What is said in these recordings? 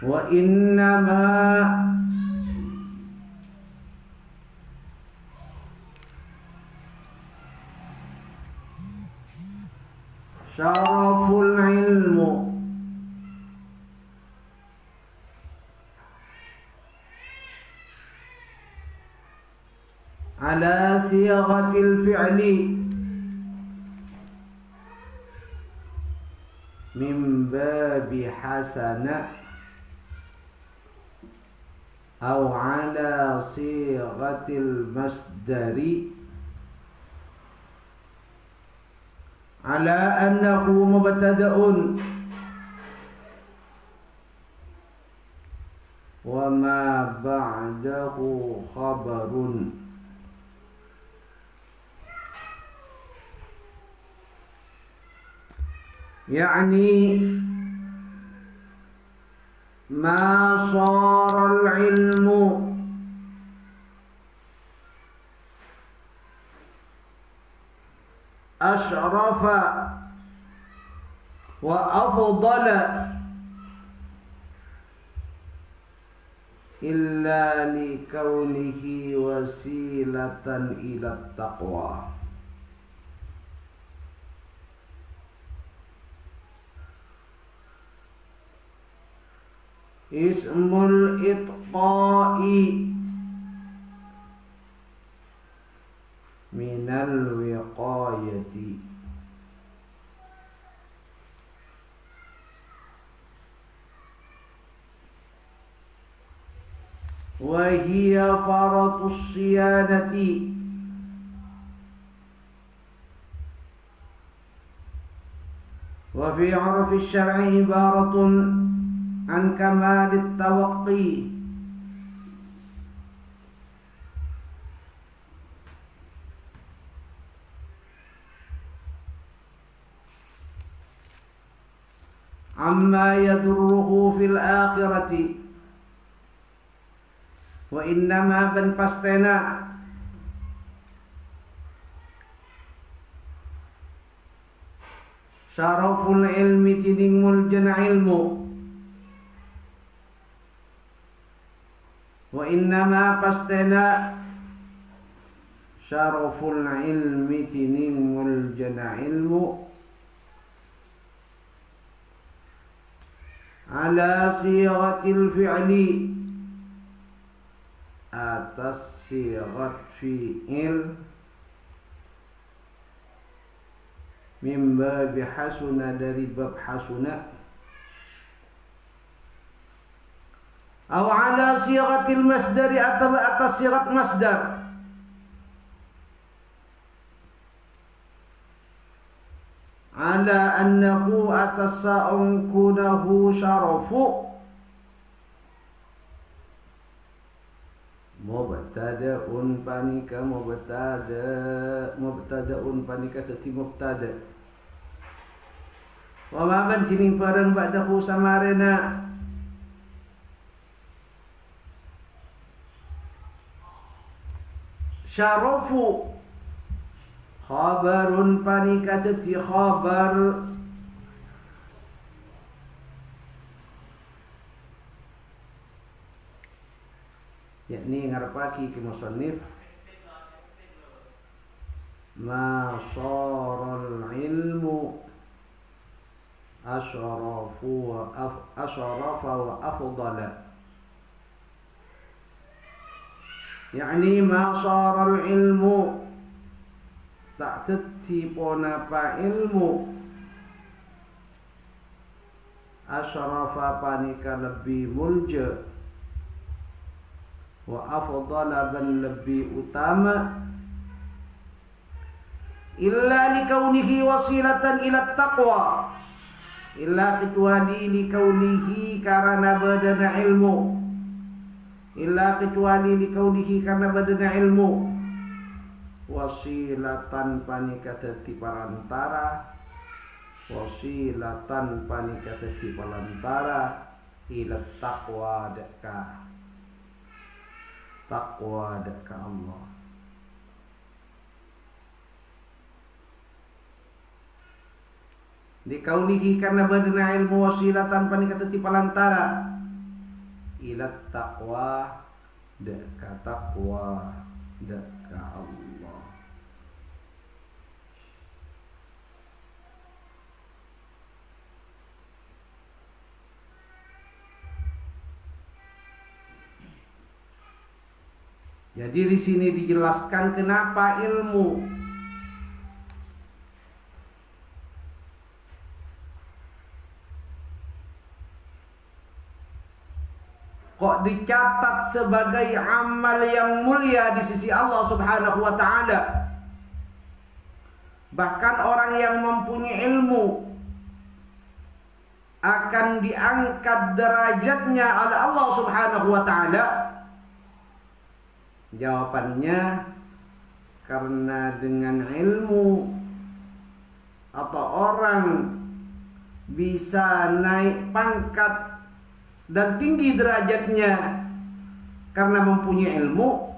wa innama syaraful ilmu ala siyaghatil fi'li min babi hasana aw ala siyaghatil masdari ala annahu mubtada'un wa ma ba'dahu khabarun yani ma sara al-ilmu ashrafa wa afdala illa li kaunihi wasilatan ila taqwa. Ismul itqa'i minal wiqayati wa hiya faratus siyanati wa fi 'arfi asy-syar'i ibaratun an kamalit tawaqqi amma yadurruhu fil akhirati wa innama ban pastena syaraful ilmi tiningmul jana ilmu wa innama pastena syaraful ilmi tiningmul jana ilmu ala siyaghatil fi'li atas siyaghat fi'il min babi hasuna dari bab hasuna aw ala siyaghatil masdari atau atas siyaghat masdar ala annahu atas sa'unkunahu syarafu mubtada'un panika mubtada'un panika teti mubtada wa ma ban jining bareng ba'dahu samarena syarafu khabarun panika teti khabar yakni ngarepaki ki musannif ma saral ilmu asyarafu wa asyarafa wa afdala yakni ma saral ilmu tak teti ponapa ilmu asyarafa panika lebih mulja wa afdala dan lebih utama illa likaunihi wasilatan ila taqwa illa kecuali likaunihi karena badana ilmu illa kecuali likaunihi karena badana ilmu wasilatan panika teti parantara wasilatan panika teti parantara ila taqwa deka taqwa deka Allah dikaunihi karena badana ilmu wasilatan panika teti parantara ila taqwa, deka taqwa, deka Allah. Jadi di sini dijelaskan kenapa ilmu kok dicatat sebagai amal yang mulia di sisi Allah Subhanahu wa taala. Bahkan orang yang mempunyai ilmu akan diangkat derajatnya oleh Allah Subhanahu wa taala. Jawabannya karena dengan ilmu atau orang bisa naik pangkat dan tinggi derajatnya karena mempunyai ilmu.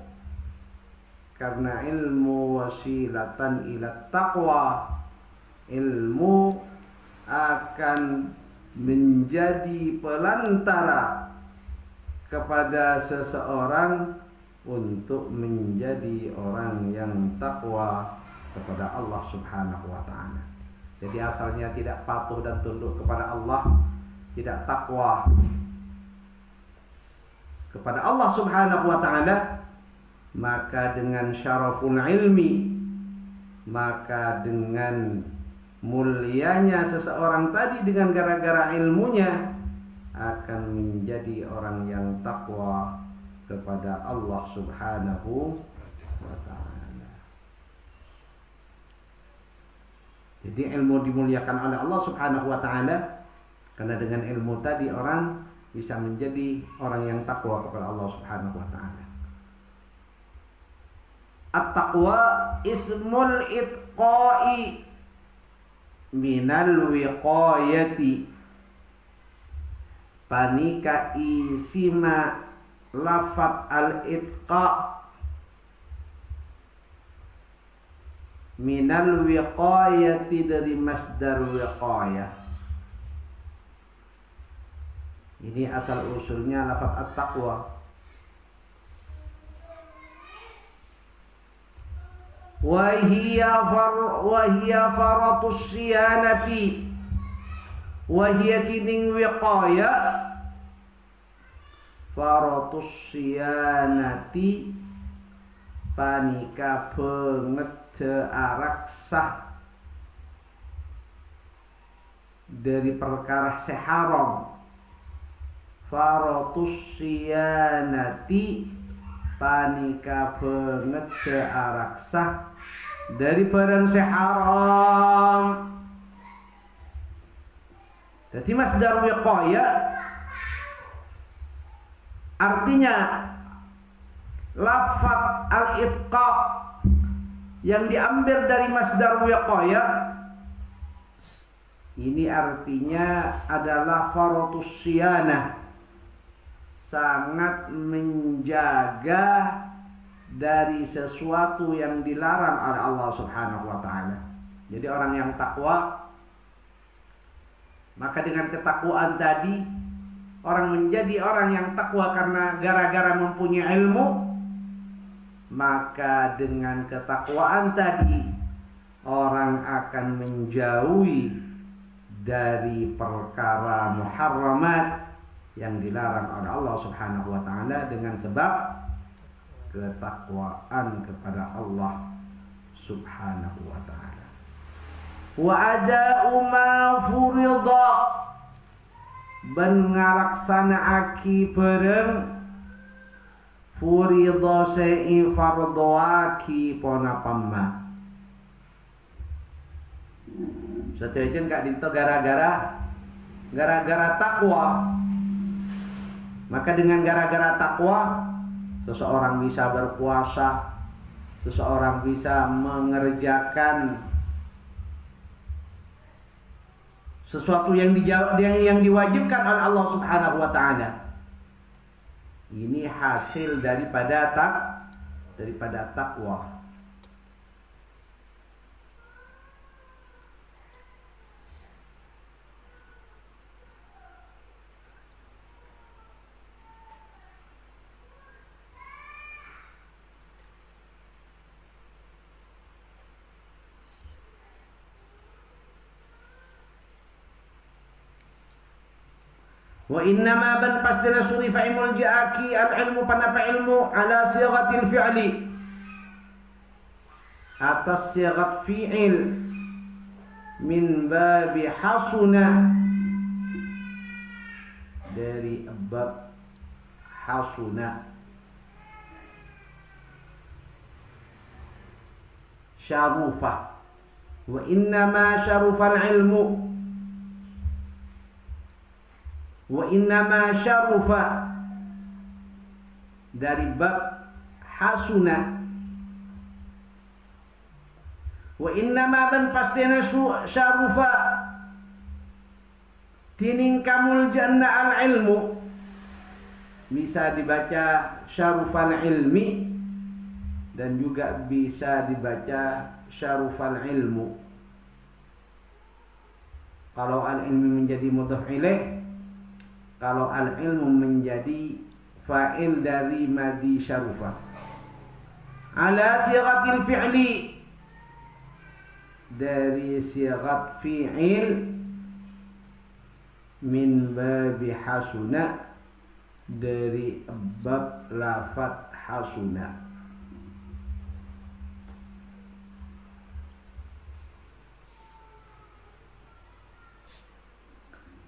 Karena ilmu wasilatan ila taqwa, ilmu akan menjadi pelantara kepada seseorang untuk menjadi orang yang takwa kepada Allah Subhanahu wa taala. Jadi asalnya tidak patuh dan tunduk kepada Allah, tidak takwa kepada Allah Subhanahu wa taala, maka dengan syaraful ilmi, maka dengan mulianya seseorang tadi dengan gara-gara ilmunya akan menjadi orang yang takwa kepada Allah Subhanahu wa taala. Jadi ilmu dimuliakan oleh Allah Subhanahu wa taala karena dengan ilmu tadi orang bisa menjadi orang yang takwa kepada Allah Subhanahu wa taala. At-taqwa ismul itqa'i minal wiqayati. Panika isima lafat al-itqa minal wiqayati, dari masdar wiqayah. Ini asal usulnya lafaz at-taqwa. Wa hiya faratus siyanati, wa hiya tining wiqaya, faratus siyanati panika banget araksah dari perkara seharam. Faratus siyanati panika banget araksah dari barang seharam. Jadi masdar wiqaya artinya lafaz al-itqa yang diambil dari masdar wiqaya ini artinya adalah faratus siyanah, sangat menjaga dari sesuatu yang dilarang oleh Allah Subhanahu wa taala. Jadi orang yang takwa, maka dengan ketakwaan tadi orang menjadi orang yang takwa karena gara-gara mempunyai ilmu. Maka dengan ketakwaan tadi orang akan menjauhi dari perkara muharramat yang dilarang oleh Allah Subhanahu wa taala dengan sebab ketakwaan kepada Allah Subhanahu wa taala. Wa ada'u ma furida, ben ngalaksanaaki bareng furida sei fardoaki ponapamma. Setejen kak dinto gara-gara takwa. Maka dengan gara-gara takwa seseorang bisa berpuasa, seseorang bisa mengerjakan sesuatu yang diwajibkan oleh Allah Subhanahu wa taala. Ini hasil daripada takwa. Wa innama ban pastina surifa imul jaaki al-ilmu panapa ilmu ala sighatil fi'li, atas sighat fi'il, min babi hasuna, dari bab hasuna. Syarufa, wa innama syarufal ilmu, wa innama syarufa, dari bab hasuna. Wa innama ban pastina syarufa tining kamul janna al ilmu, bisa dibaca syarufal ilmi dan juga bisa dibaca syarufal ilmu. Kalau al ilmi menjadi mudhaf ilaih, kalau al ilmu menjadi fa'il dari madi syarufa. Ala sighatil fi'li, dari sighat fi'il, min babi hasuna, dari bab lafaz hasuna.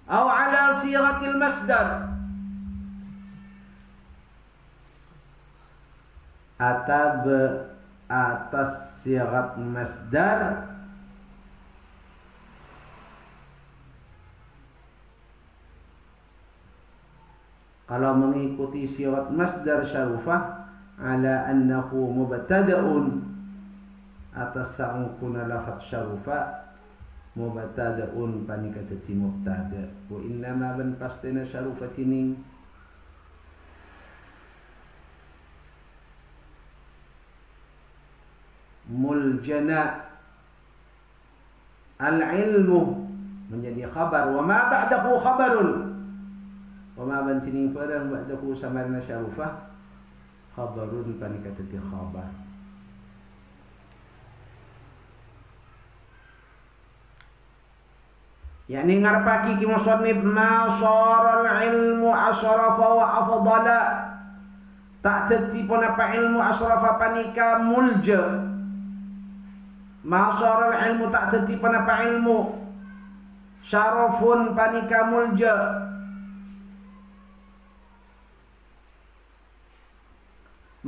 Atau ala sighatil masdar, atau atas sighat masdar, kalau mengikuti sighat masdar syarufah, ala annahu mubtada'un, atas sangkuna lafaz syarufah, mubtada'un panika tati mubtada. Wa innama ban pastina syarufatining muljana al-ilmu menjadi khabar, wa ma ba'dahu khabarun, wa ma ban tining farang ba'dahu samarna syarufah, khabarun panika tati khabar. Yani ngarpaki ki musannif ma saral ilmu asrafa wa afdala, tak teti pun apa ilmu asrafa panika mulja. Ma saral ilmu tak teti pun apa ilmu syarafun panika mulja.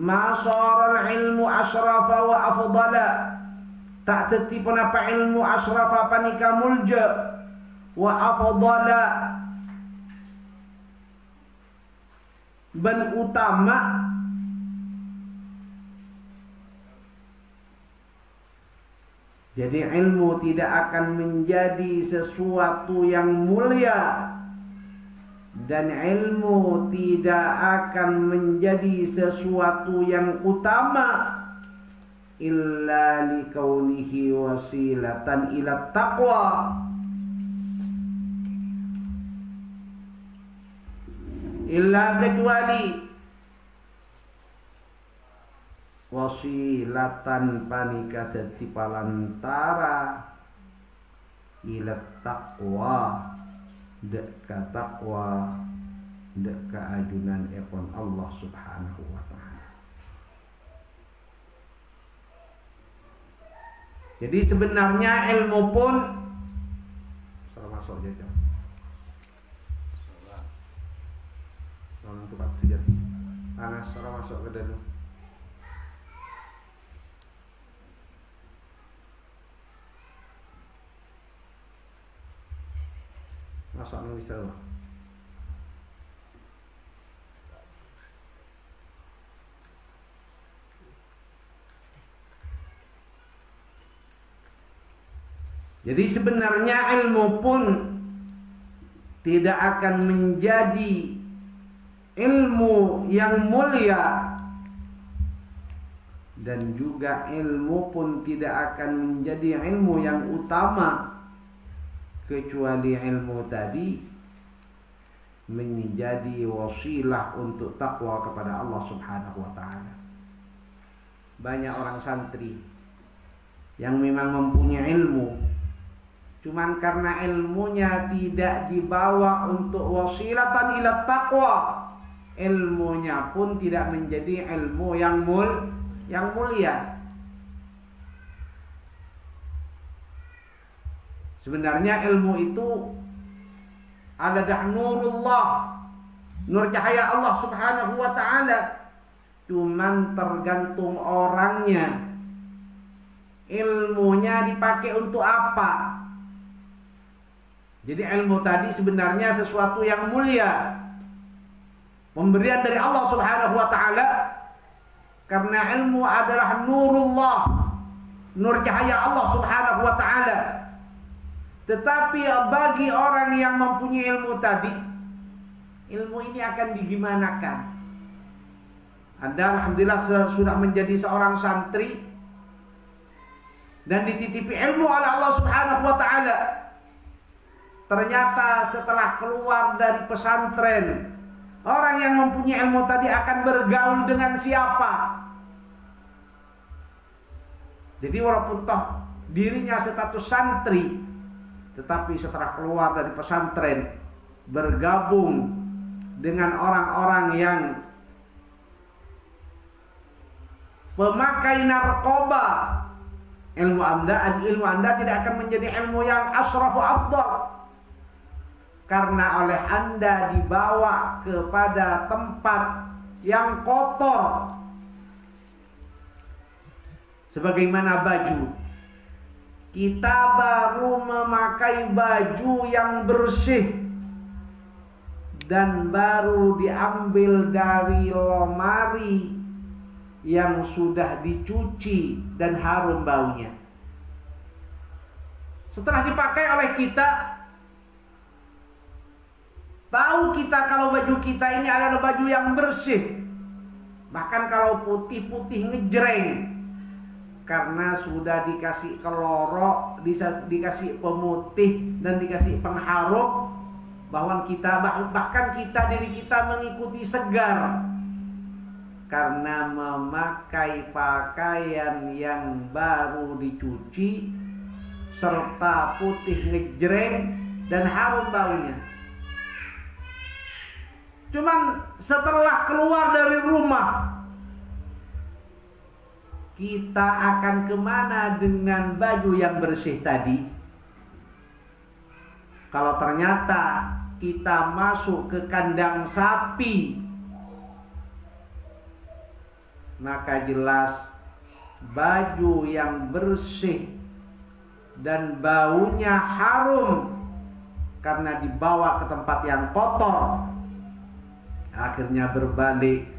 Ma saral ilmu asrafa wa afdala, tak teti pun apa ilmu asrafa panika mulja. Wa afdala, ben utama. Jadi ilmu tidak akan menjadi sesuatu yang mulia, dan ilmu tidak akan menjadi sesuatu yang utama, illa likaunihi wasilatan ila taqwa, illa kecuali wasilatan panika dadi palantara ila taqwa, dek ka taqwa, dek ka ajunan epon Allah subhanahu wa ta'ala. Jadi sebenarnya ilmu pun masuk aja. Tempat sejat panas, orang masuk ke dalam. Masuk nih bisa. Jadi sebenarnya ilmu pun tidak akan menjadi ilmu yang mulia, dan juga ilmu pun tidak akan menjadi ilmu yang utama, kecuali ilmu tadi menjadi wasilah untuk takwa kepada Allah subhanahu wa ta'ala. Banyak orang santri yang memang mempunyai ilmu, Cuman karena ilmunya tidak dibawa untuk wasilatan ila taqwa, ilmunya pun tidak menjadi ilmu yang mulia. Sebenarnya ilmu itu adalah nurullah, nur cahaya Allah Subhanahu wa ta'ala. Cuman tergantung orangnya, ilmunya dipakai untuk apa. Jadi ilmu tadi sebenarnya sesuatu yang mulia, pemberian dari Allah Subhanahu wa ta'ala. Karena ilmu adalah nurullah, nur cahaya Allah Subhanahu wa ta'ala. Tetapi bagi orang yang mempunyai ilmu tadi, ilmu ini akan digimanakan. Anda alhamdulillah sudah menjadi seorang santri dan dititipi ilmu oleh Allah Subhanahu wa ta'ala. Ternyata setelah keluar dari pesantren, orang yang mempunyai ilmu tadi akan bergaul dengan siapa? Jadi walaupun toh dirinya status santri, tetapi setelah keluar dari pesantren, bergabung dengan orang-orang yang pemakai narkoba, ilmu anda tidak akan menjadi ilmu yang asrafu afdal. Karena oleh anda dibawa kepada tempat yang kotor. Sebagaimana baju, kita baru memakai baju yang bersih dan baru diambil dari lemari yang sudah dicuci dan harum baunya. Setelah dipakai oleh kita, tahu kita kalau baju kita ini adalah baju yang bersih. Bahkan kalau putih-putih ngejreng, karena sudah dikasih kelorok, dikasih pemutih dan dikasih pengharum, bahkan diri kita mengikuti segar karena memakai pakaian yang baru dicuci serta putih ngejreng dan harum baunya. Cuman setelah keluar dari rumah, kita akan kemana dengan baju yang bersih tadi? Kalau ternyata kita masuk ke kandang sapi, maka jelas baju yang bersih dan baunya harum karena dibawa ke tempat yang kotor, akhirnya berbalik.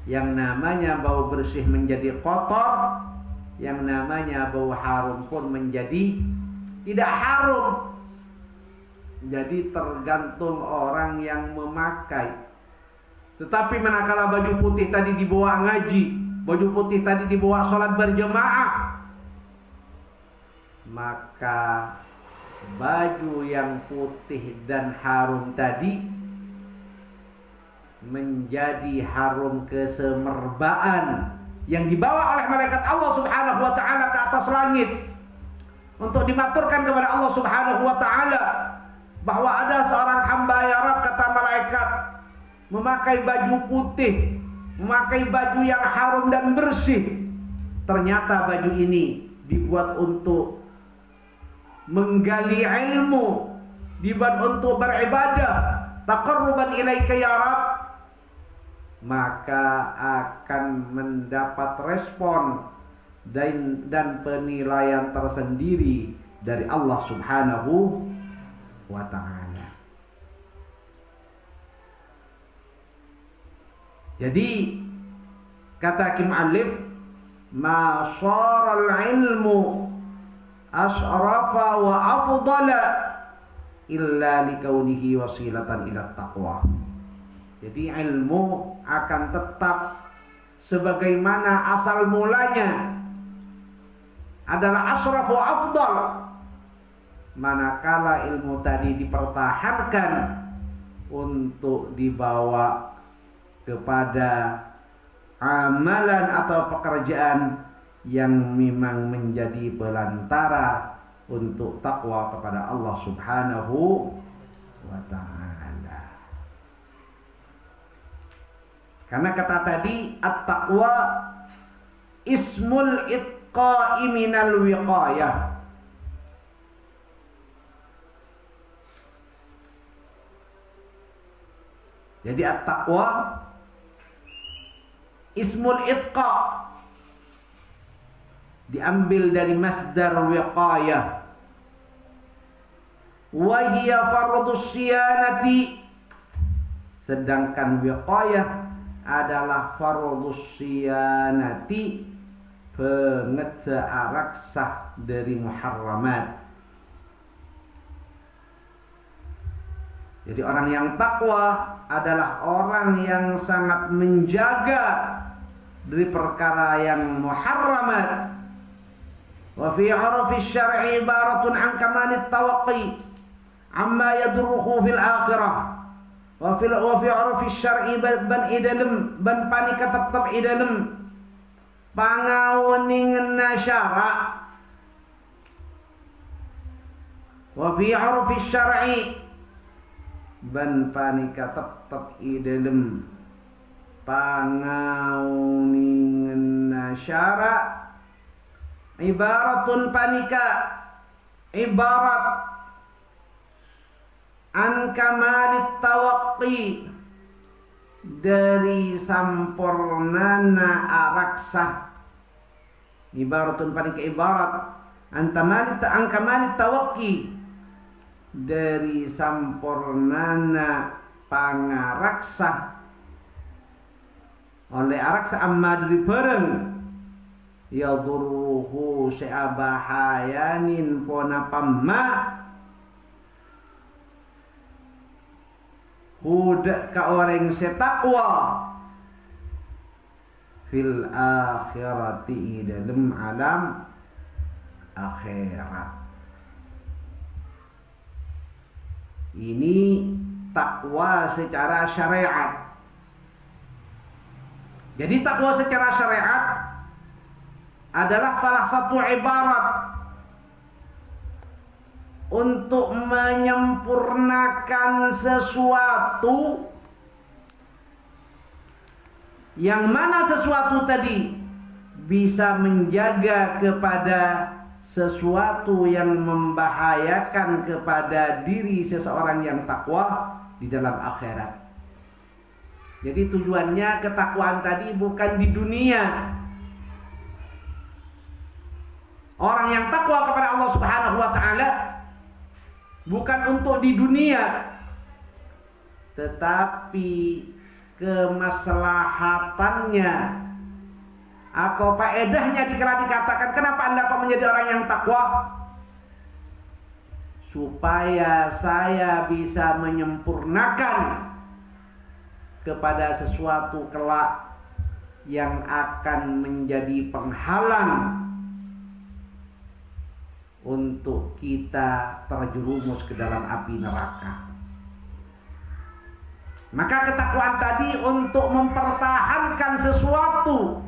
Yang namanya bau bersih menjadi kotor, yang namanya bau harum pun menjadi tidak harum. Jadi tergantung orang yang memakai. Tetapi manakala baju putih tadi dibawa ngaji, baju putih tadi dibawa sholat berjemaah, maka baju yang putih dan harum tadi menjadi harum kesemerbaan yang dibawa oleh malaikat Allah Subhanahu wa ta'ala ke atas langit untuk dimaturkan kepada Allah Subhanahu wa ta'ala bahwa ada seorang hamba ya Rabb, kata malaikat, memakai baju putih, memakai baju yang harum dan bersih. Ternyata baju ini dibuat untuk menggali ilmu, dibuat untuk beribadah, taqarruban ilaika ya Rabb, maka akan mendapat respon dan penilaian tersendiri dari Allah Subhanahu wa ta'ala. Jadi kata Kim Alif, ma sharal ilmu asrafa wa afdala illa likaunihi wasilatan ila taqwa. Jadi ilmu akan tetap sebagaimana asal mulanya adalah asraf wa afdal, manakala ilmu tadi dipertahankan untuk dibawa kepada amalan atau pekerjaan yang memang menjadi pelantara untuk takwa kepada Allah Subhanahu wa ta'ala. Karena kata tadi at-taqwa ismul itqa'i minal wiqayah. Jadi at-taqwa ismul itqa diambil dari masdar wiqayah. Wa hiya fardhus siyanati, sedangkan wiqayah adalah fardhus siyanati, pengeja raksah dari muharramat. Jadi orang yang takwa adalah orang yang sangat menjaga dari perkara yang muharramat. Wa fi 'urfi syar'i ibaratun 'an kamalit tawaqqi amma yadurruhu fil akhirah. Wa fi 'urfi syar'i ban idalem ban panika tetep idalem pangawuningan syara'. Wa fi 'urfi syar'i ban panika tetep idalem pangauningan syara' ibaratun panika ibarat an kamalit tawaqqi dari sampurnana araksa. Ibaratun panika ibarat an kamalit tawaqqi dari sampurnana pangaraksa oleh araksa amma dari bareng yadurruhu seabahayanin pona pamma huda ka orang setakwa fil akhirati dalam alam akhirat. Ini takwa secara syariat. Jadi takwa secara syariat adalah salah satu ibarat untuk menyempurnakan sesuatu yang mana sesuatu tadi bisa menjaga kepada sesuatu yang membahayakan kepada diri seseorang yang takwa di dalam akhirat. Jadi tujuannya ketakwaan tadi bukan di dunia. Orang yang takwa kepada Allah Subhanahu wa ta'ala bukan untuk di dunia, tetapi kemaslahatannya atau faedahnya dikala dikatakan kenapa Anda kok menjadi orang yang takwa? Supaya saya bisa menyempurnakan kepada sesuatu kelak yang akan menjadi penghalang untuk kita terjerumus ke dalam api neraka. Maka ketakwaan tadi untuk mempertahankan sesuatu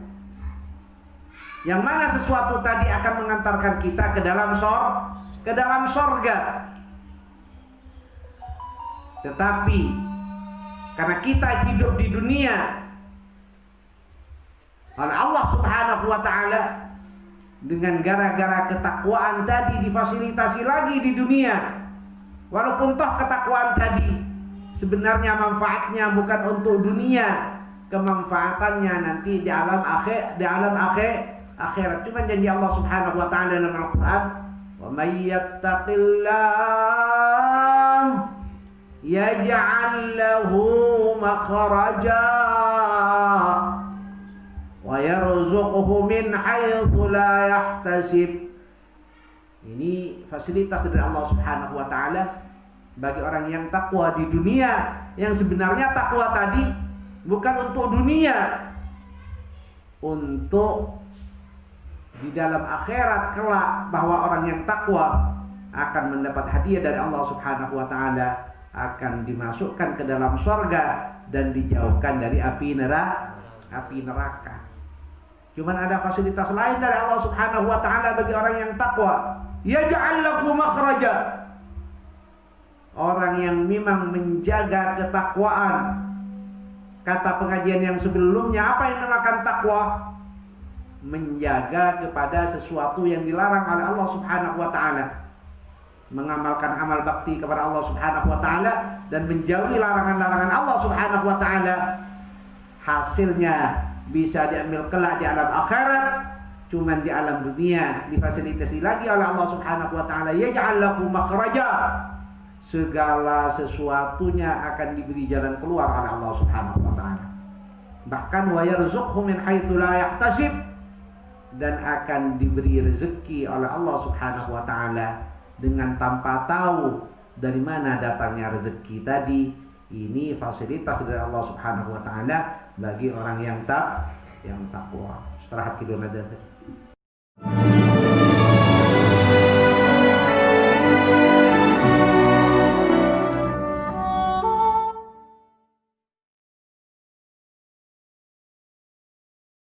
yang mana sesuatu tadi akan mengantarkan kita ke dalam sorga. Tetapi karena kita hidup di dunia oleh Allah Subhanahu wa ta'ala, dengan gara-gara ketakwaan tadi difasilitasi lagi di dunia. Walaupun toh ketakwaan tadi sebenarnya manfaatnya bukan untuk dunia, kemanfaatannya nanti di alam akhirat. Cuma janji Allah Subhanahu wa ta'ala dalam Al-Qur'an, "Wa may yattaqillah yaj'al lahu makhraja wa yarzuquhu min haitsu la yahtasib." Ini fasilitas dari Allah Subhanahu wa ta'ala bagi orang yang takwa di dunia, yang sebenarnya takwa tadi bukan untuk dunia, untuk di dalam akhirat kelak, bahwa orang yang takwa akan mendapat hadiah dari Allah Subhanahu wa ta'ala, akan dimasukkan ke dalam surga dan dijauhkan dari api neraka. Cuman ada fasilitas lain dari Allah Subhanahu wa ta'ala bagi orang yang takwa, yaj'al lahu makhraja. Orang yang memang menjaga ketakwaan. Kata pengajian yang sebelumnya, apa yang dinamakan takwa? Menjaga kepada sesuatu yang dilarang oleh Allah Subhanahu wa taala. Mengamalkan amal bakti kepada Allah Subhanahu wa taala dan menjauhi larangan-larangan Allah Subhanahu wa taala. Hasilnya bisa diambil kelak di alam akhirat, cuman di alam dunia difasilitasi lagi oleh Allah Subhanahu wa taala. Yaj'al lahu makhraja. Segala sesuatunya akan diberi jalan keluar oleh Allah Subhanahu wa taala. Bahkan wa yarzuqhu min haitsu la yahtasib, dan akan diberi rezeki oleh Allah Subhanahu wa taala dengan tanpa tahu dari mana datangnya rezeki tadi. Ini fasilitas dari Allah Subhanahu wa taala bagi orang yang takwa. Istirahat tidur aja.